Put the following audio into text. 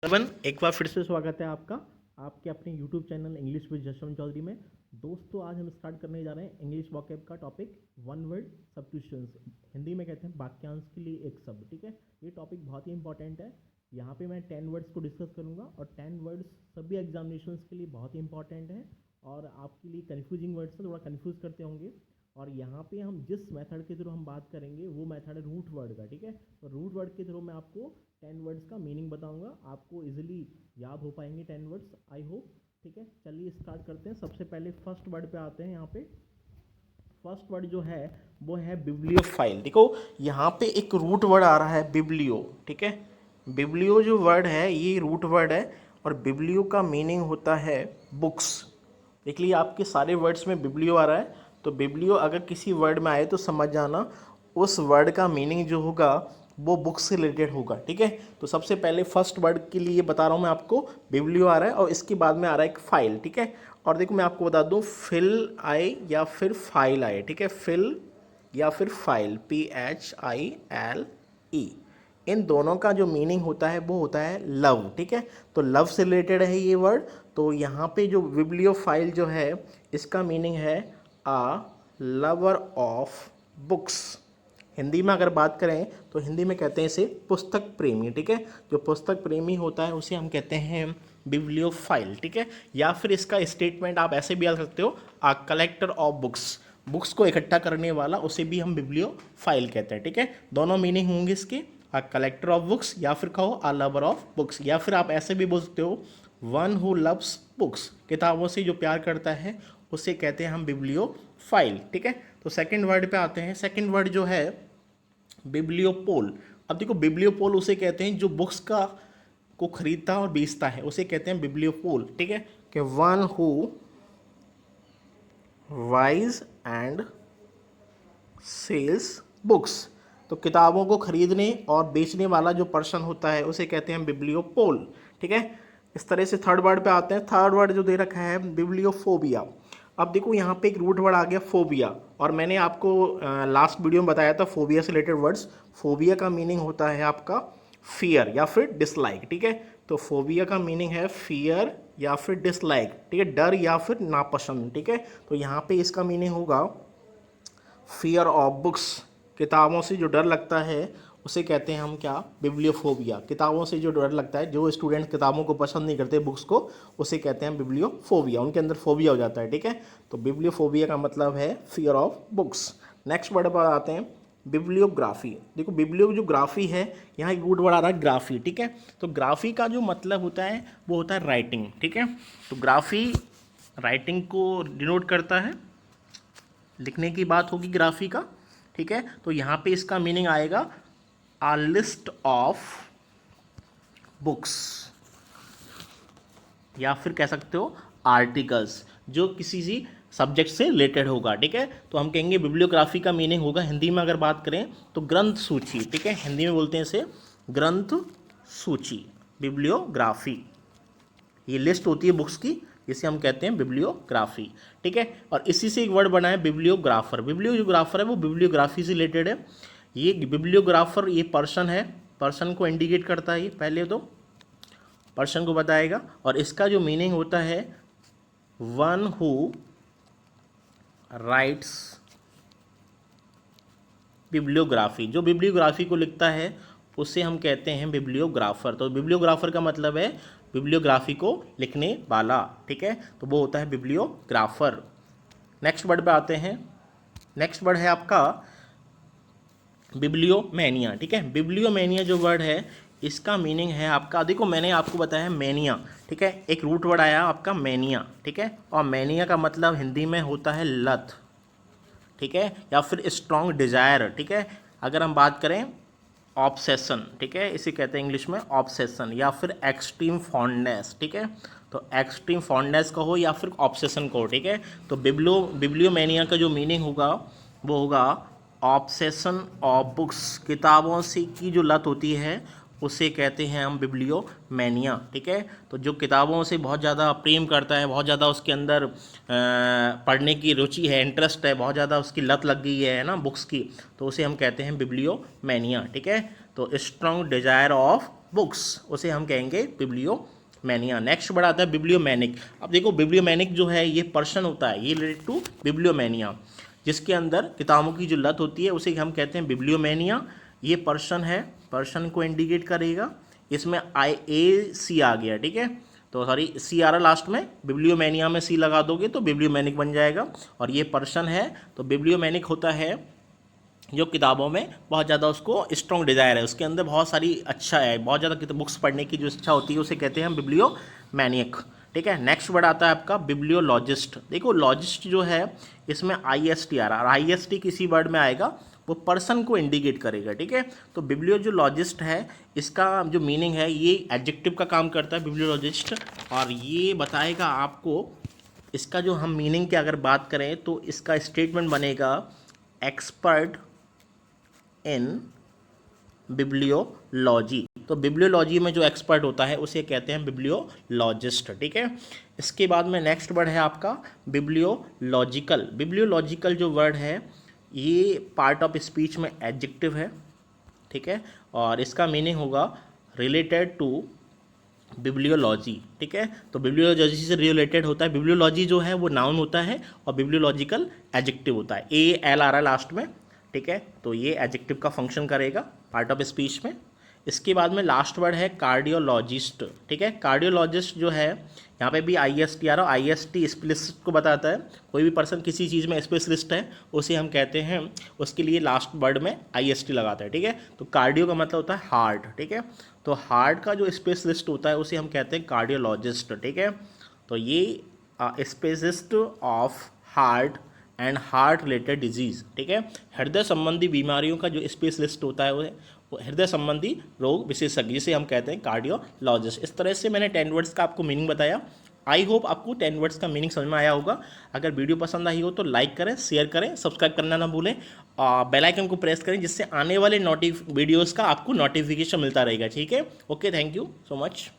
एक बार फिर से स्वागत है आपका आपके अपने YouTube channel English with Jaswant Chaudhary में। दोस्तों, आज हम स्टार्ट करने जा रहे हैं इंग्लिश वोकैब का topic one word substitutions. Hindi में कहते हैं वाक्यांश के लिए एक शब्द। ठीक है, ये टॉपिक बहुत ही इंपॉर्टेंट है। यहाँ पे मैं 10 वर्ड्स को डिस्कस करूँगा और 10 वर्ड्स सभी एग्जामिनेशंस के लिए बहुत ही इंपॉर्टेंट है और आपके लिए कन्फ्यूजिंग वर्ड्स थोड़ा कन्फ्यूज़ करते होंगे। और यहाँ पे हम जिस मेथड के थ्रू हम बात करेंगे वो मेथड है रूट वर्ड का। ठीक है, तो रूट वर्ड के थ्रू मैं आपको 10 वर्ड्स का मीनिंग बताऊंगा, आपको इजीली याद हो पाएंगे 10 वर्ड्स, आई होप। ठीक है, चलिए स्टार्ट करते हैं। सबसे पहले फर्स्ट वर्ड पे आते हैं। यहाँ पे फर्स्ट वर्ड जो है वो है बिब्लियोफाइल। देखो यहाँ पे एक रूट वर्ड आ रहा है बिब्लियो। ठीक है, बिब्लियो जो वर्ड है ये रूट वर्ड है और बिब्लियो का मीनिंग होता है बुक्स। देख लीजिए आपके सारे वर्ड्स में बिब्लियो आ रहा है, तो बिब्लियो अगर किसी वर्ड में आए तो समझ जाना उस वर्ड का मीनिंग जो होगा वो बुक से रिलेटेड होगा। ठीक है, तो सबसे पहले फर्स्ट वर्ड के लिए बता रहा हूँ मैं आपको, बिब्लियो आ रहा है और इसके बाद में आ रहा है एक फाइल। ठीक है, और देखो मैं आपको बता दूँ फिल आए या फिर फाइल आए। ठीक है, फिल या फिर फाइल, PHILE, इन दोनों का जो मीनिंग होता है वो होता है लव। ठीक है, तो लव से रिलेटेड है ये वर्ड। तो यहाँ पे जो बिब्लियोफाइल जो है इसका मीनिंग है आ लवर ऑफ बुक्स। हिंदी में अगर बात करें तो हिंदी में कहते हैं इसे पुस्तक प्रेमी। ठीक है, जो पुस्तक प्रेमी होता है उसे हम कहते हैं बिब्लियोफाइल। ठीक है, या फिर इसका स्टेटमेंट आप ऐसे भी आ सकते हो, आ कलेक्टर ऑफ बुक्स, बुक्स को इकट्ठा करने वाला, उसे भी हम बिब्लियोफाइल कहते हैं। ठीक है, दोनों मीनिंग होंगे इसके, आ कलेक्टर ऑफ बुक्स या फिर कहो आ लवर ऑफ बुक्स, या फिर आप ऐसे भी बोल सकते हो वन हु लव्स बुक्स, किताबों से जो प्यार करता है उसे कहते हैं हम बिब्लियोफाइल। ठीक है, तो सेकंड वर्ड पे आते हैं। सेकंड वर्ड जो है बिब्लियोपोल। अब देखो बिब्लियोपोल उसे कहते हैं जो बुक्स का को खरीदता और बेचता है, उसे कहते हैं बिब्लियोपोल। ठीक है, कि one who buys and sells books, तो किताबों को खरीदने और बेचने वाला जो पर्सन होता है उसे कहते हैं बिब्लियोपोल। ठीक है, इस तरह से थर्ड वर्ड पे आते हैं। थर्ड वर्ड जो दे रखा है बिब्लियोफोबिया। अब देखो यहाँ पे एक रूट वर्ड आ गया फोबिया, और मैंने आपको लास्ट वीडियो में बताया था फोबिया से रिलेटेड वर्ड्स। फोबिया का मीनिंग होता है आपका फियर या फिर डिसलाइक। ठीक है, तो फोबिया का मीनिंग है फियर या फिर डिसलाइक। ठीक है, डर या फिर नापसंद। ठीक है, तो यहाँ पे इसका मीनिंग होगा फियर ऑफ बुक्स, किताबों से जो डर लगता है उसे कहते हैं हम क्या, बिब्लियोफोबिया। किताबों से जो डर लगता है, जो स्टूडेंट किताबों को पसंद नहीं करते बुक्स को, उसे कहते हैं बिब्लियोफोबिया, उनके अंदर फोबिया हो जाता है। ठीक है, तो बिब्लियोफोबिया का मतलब है fear of books. Next word पर आते हैं बिब्लियोग्राफी। देखो बिब्लियो जो ग्राफी है, यहाँ एक रूट वर्ड आ रहा है ग्राफी। ठीक है, तो ग्राफी का जो मतलब होता है वो होता है राइटिंग। ठीक है, तो ग्राफी राइटिंग को डिनोट करता है, लिखने की बात होगी ग्राफी का। ठीक है, तो यहाँ पे इसका मीनिंग आएगा आ लिस्ट ऑफ बुक्स, या फिर कह सकते हो आर्टिकल्स, जो किसी सी सब्जेक्ट से रिलेटेड होगा। ठीक है, तो हम कहेंगे बिब्लियोग्राफी का मीनिंग होगा हिंदी में अगर बात करें तो ग्रंथ सूची। ठीक है, हिंदी में बोलते हैं इसे ग्रंथ सूची, बिब्लियोग्राफी। ये लिस्ट होती है बुक्स की, जिसे हम कहते हैं बिब्लियोग्राफी। ठीक है, और इसी से एक वर्ड बना है बिब्लियोग्राफर। बिब्लियोग्राफर है वो बिब्लियोग्राफी से रिलेटेड है। ये बिब्लियोग्राफर ये पर्सन है, पर्सन को इंडिकेट करता है, ये पहले तो पर्सन को बताएगा। और इसका जो मीनिंग होता है वन हु राइट्स बिब्लियोग्राफी, जो बिब्लियोग्राफी को लिखता है उसे हम कहते हैं बिब्लियोग्राफर। तो बिब्लियोग्राफर का मतलब है बिब्लियोग्राफी को लिखने वाला। ठीक है, तो वो होता है बिब्लियोग्राफर। नेक्स्ट वर्ड पे आते हैं। नेक्स्ट वर्ड है आपका बिब्लियोमैनिया। ठीक है, बिब्लियोमैनिया जो वर्ड है इसका मीनिंग है आपका, देखो मैंने आपको बताया मैनिया। ठीक है, एक रूट वर्ड आया आपका मैनिया। ठीक है, और मैनिया का मतलब हिंदी में होता है लत। ठीक है, या फिर स्ट्रॉन्ग डिजायर। ठीक है, अगर हम बात करें ऑब्सेशन, ठीक है, इसे कहते हैं इंग्लिश में ऑब्सेशन, या फिर एक्सट्रीम फॉन्डनेस। ठीक है, तो एक्सट्रीम फॉन्डनेस कहो या फिर ऑब्सेशन कहो। ठीक है, तो बिब्लियोमैनिया का जो मीनिंग होगा वो होगा ऑब्सेशन ऑफ बुक्स, किताबों से की जो लत होती है उसे कहते हैं हम बिब्लियोमैनिया। ठीक है, तो जो किताबों से बहुत ज़्यादा प्रेम करता है, बहुत ज़्यादा उसके अंदर पढ़ने की रुचि है, इंटरेस्ट है, बहुत ज़्यादा उसकी लत लग गई है ना बुक्स की, तो उसे हम कहते हैं बिब्लियोमैनिया। ठीक है, तो स्ट्रॉन्ग डिजायर ऑफ बुक्स, उसे हम कहेंगे बिब्लियोमैनिया। नेक्स्ट वर्ड आता है बिब्लियोमैनिक। अब देखो बिब्लियोमैनिक जो है ये पर्सन होता है, ये रिलेटेड टू बिब्लियोमैनिया, जिसके अंदर किताबों की जो लत होती है उसे हम कहते हैं बिब्लियोमैनिया। ये पर्सन है, पर्सन को इंडिकेट करेगा। इसमें IAC आ गया, ठीक है, तो सॉरी सी आ रहा लास्ट में, बिब्लियोमैनिया में सी लगा दोगे तो बिब्लियोमैनिक बन जाएगा। और ये पर्सन है, तो बिब्लियोमैनिक होता है जो किताबों में बहुत ज़्यादा उसको स्ट्रॉन्ग डिज़ायर है, उसके अंदर बहुत सारी अच्छा है, बहुत ज़्यादा बुक्स पढ़ने की जो इच्छा होती है उसे कहते हैं हम बिब्लियोमैनिक, ठीक है। नेक्स्ट वर्ड आता है आपका बिब्लियोलॉजिस्ट। देखो लॉजिस्ट जो है इसमें IST आ रहा है, और IST किसी वर्ड में आएगा वो पर्सन को इंडिकेट करेगा, ठीक है। तो बिब्लियो जो लॉजिस्ट है इसका जो मीनिंग है ये एडजेक्टिव का काम करता है बिब्लियोलॉजिस्ट, और ये बताएगा आपको इसका जो हम मीनिंग की अगर बात करें तो इसका स्टेटमेंट बनेगा एक्सपर्ट इन बिब्लियोलॉजी। तो बिब्लियोलॉजी में जो एक्सपर्ट होता है उसे कहते हैं बिब्लियोलॉजिस्ट, ठीक है। इसके बाद में नेक्स्ट वर्ड है आपका बिब्लियोलॉजिकल। बिब्लियोलॉजिकल जो वर्ड है ये पार्ट ऑफ स्पीच में एडजेक्टिव है, ठीक है, और इसका मीनिंग होगा रिलेटेड टू बिब्लियोलॉजी, ठीक है। तो बिब्लियोलॉजी से रिलेटेड होता है, बिब्लियोलॉजी जो है वो नाउन होता है और बिब्लियोलॉजिकल एडजेक्टिव होता है, AL आ रहा है लास्ट में, ठीक है। तो ये एडजेक्टिव का फंक्शन करेगा पार्ट ऑफ स्पीच में। इसके बाद में लास्ट वर्ड है कार्डियोलॉजिस्ट, ठीक है। कार्डियोलॉजिस्ट जो है यहाँ पे भी IST आ रहा है, IST स्पेशलिस्ट को बताता है, कोई भी पर्सन किसी चीज़ में स्पेशलिस्ट है उसे हम कहते हैं, उसके लिए लास्ट वर्ड में IST लगाता है, ठीक है। तो कार्डियो का मतलब होता है हार्ट, ठीक है, तो हार्ट का जो स्पेशलिस्ट होता है उसे हम कहते हैं कार्डियोलॉजिस्ट, ठीक है। तो ये specialist of heart and heart related disease, ठीक है। हृदय संबंधी बीमारियों का जो स्पेशलिस्ट होता है वो हृदय संबंधी रोग विशेषज्ञ, जिसे हम कहते हैं कार्डियोलॉजिस्ट। इस तरह से मैंने 10 वर्ड्स का आपको मीनिंग बताया। आई होप आपको 10 वर्ड्स का मीनिंग समझ में आया होगा। अगर वीडियो पसंद आई हो तो लाइक करें, शेयर करें, सब्सक्राइब करना ना भूलें, बेल आइकन को प्रेस करें जिससे आने वाले वीडियोज़ का आपको नोटिफिकेशन मिलता रहेगा, ठीक है। Okay, thank you so much.